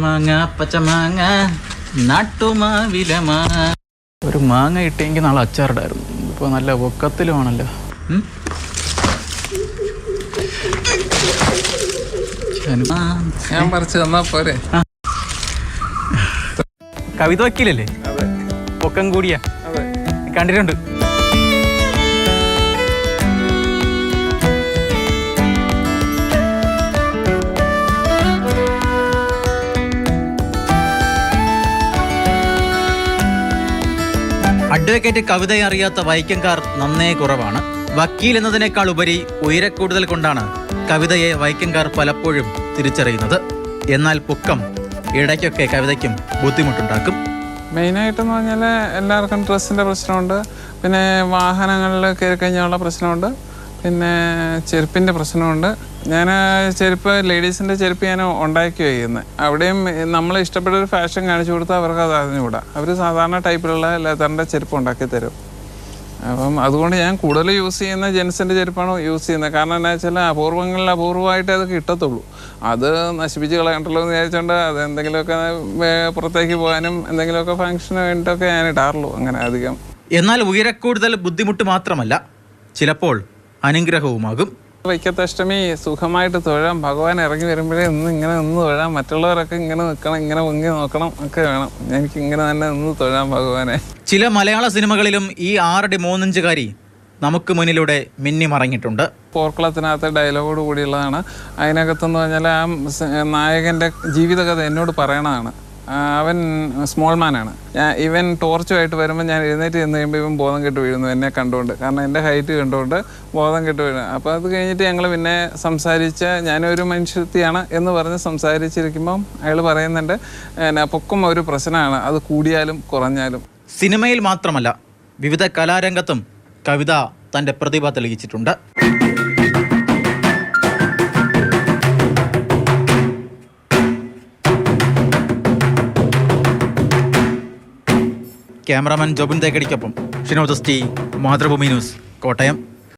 മാങ്ങ പച്ചമാങ്ങ നാട്ടുമാവിലമാങ്ങ. ഒരു മാങ്ങ ഇട്ടെങ്കിൽ നാളെ അച്ചാറിടായിരുന്നു. ഇപ്പോൾ നല്ല ഒക്കത്തിലുമാണല്ലോ. ഞാൻ പറിച്ചു തന്നാ പോരെ. കവിത വക്കീലല്ലേ? പൊക്കം കൂടിയാ കണ്ടിട്ടുണ്ട്. അഡ്വക്കേറ്റ് കവിതയെ അറിയാത്ത വൈക്കംകാർ നന്നേ കുറവാണ്. വക്കീൽ എന്നതിനേക്കാൾ ഉപരി ഉയരക്കൂടുതൽ കൊണ്ടാണ് കവിതയെ വൈക്കംകാർ പലപ്പോഴും തിരിച്ചറിയുന്നത്. എന്നാൽ പൊക്കം ഇടയ്ക്കൊക്കെ കവിതയ്ക്കും ബുദ്ധിമുട്ടുണ്ടാക്കും. മെയിനായിട്ടെന്ന് പറഞ്ഞാൽ എല്ലാവർക്കും ഡ്രസ്സിൻ്റെ പ്രശ്നമുണ്ട്, പിന്നെ വാഹനങ്ങളിൽ കയറി കഴിഞ്ഞാലുള്ള പ്രശ്നമുണ്ട്, പിന്നെ ചെരുപ്പിൻ്റെ പ്രശ്നമുണ്ട്. ഞാൻ ചെരുപ്പ് ലേഡീസിൻ്റെ ചെരുപ്പ് ഞാൻ ഉണ്ടാക്കി വയ്ക്കുന്നത്. അവിടെയും നമ്മൾ ഇഷ്ടപ്പെട്ട ഒരു ഫാഷൻ കാണിച്ചു കൊടുത്താൽ അവർക്ക് അത് അറിഞ്ഞുകൂടാ. അവർ സാധാരണ ടൈപ്പിലുള്ള ലെതറിൻ്റെ ചെരുപ്പ് ഉണ്ടാക്കി തരും. അപ്പം അതുകൊണ്ട് ഞാൻ കൂടുതൽ യൂസ് ചെയ്യുന്ന ജെൻസിൻ്റെ ചെരുപ്പാണ് യൂസ് ചെയ്യുന്നത്. കാരണം എന്താ വെച്ചാൽ അപൂർവമായിട്ടേ അത് കിട്ടത്തുള്ളൂ. അത് നശിപ്പിച്ച് കളയണ്ടല്ലോ എന്ന് വിചാരിച്ചുകൊണ്ട് അത് എന്തെങ്കിലുമൊക്കെ പുറത്തേക്ക് പോകാനും എന്തെങ്കിലുമൊക്കെ ഫംഗ്ഷന് വേണ്ടിയിട്ടൊക്കെ ഞാൻ ഇടാറുള്ളൂ. അങ്ങനെ അധികം. എന്നാൽ ഉയരക്കൂടുതൽ ബുദ്ധിമുട്ട് മാത്രമല്ല, ചിലപ്പോൾ അനുഗ്രഹവുമാകും. വൈക്കത്തഷ്ടമി സുഖമായിട്ട് തൊഴാം. ഭഗവാൻ ഇറങ്ങി വരുമ്പോഴേ ഇങ്ങനെ നിന്ന് തൊഴാം. മറ്റുള്ളവരൊക്കെ ഇങ്ങനെ നിൽക്കണം, ഇങ്ങനെ പൊങ്ങി നോക്കണം ഒക്കെ വേണം. എനിക്ക് ഇങ്ങനെ തന്നെ നിന്ന് തൊഴാം ഭഗവാനെ. ചില മലയാള സിനിമകളിലും ഈ 6 അടി 3 ഇഞ്ചുകാരി നമുക്ക് മുന്നിലൂടെ മിന്നി മറങ്ങിയിട്ടുണ്ട്. പോർക്കുളത്തിനകത്ത് ഡയലോഗോട് കൂടിയുള്ളതാണ്. അതിനകത്തെന്ന് പറഞ്ഞാൽ ആ നായകൻ്റെ ജീവിതകഥ എന്നോട് പറയണതാണ്. അവൻ സ്മോൾ മാനാണ്. ഇവൻ ടോർച്ചുമായിട്ട് വരുമ്പോൾ ഞാൻ എഴുന്നേറ്റ് ചെന്ന് കഴിയുമ്പോൾ ഇവൻ ബോധം കെട്ട് വീഴുന്നു എന്നെ കണ്ടുകൊണ്ട്. കാരണം എൻ്റെ ഹൈറ്റ് കണ്ടുകൊണ്ട് ബോധം കെട്ട് വീഴുന്നു. അപ്പോൾ അത് കഴിഞ്ഞിട്ട് ഞങ്ങൾ പിന്നെ സംസാരിച്ച് ഞാനൊരു മനുഷ്യത്തിയാണ് എന്ന് പറഞ്ഞ് സംസാരിച്ചിരിക്കുമ്പം അയാൾ പറയുന്നുണ്ട്, പൊക്കം ഒരു പ്രശ്നമാണ്, അത് കൂടിയാലും കുറഞ്ഞാലും. സിനിമയിൽ മാത്രമല്ല, വിവിധ കലാരംഗത്തും കവിത തൻ്റെ പ്രതിഭ തെളിയിച്ചിട്ടുണ്ട്. ക്യാമറാമാൻ ജോബിൻ തേക്കടിക്കൊപ്പം Shinod S T, Mathrubhumi news, Kottayam.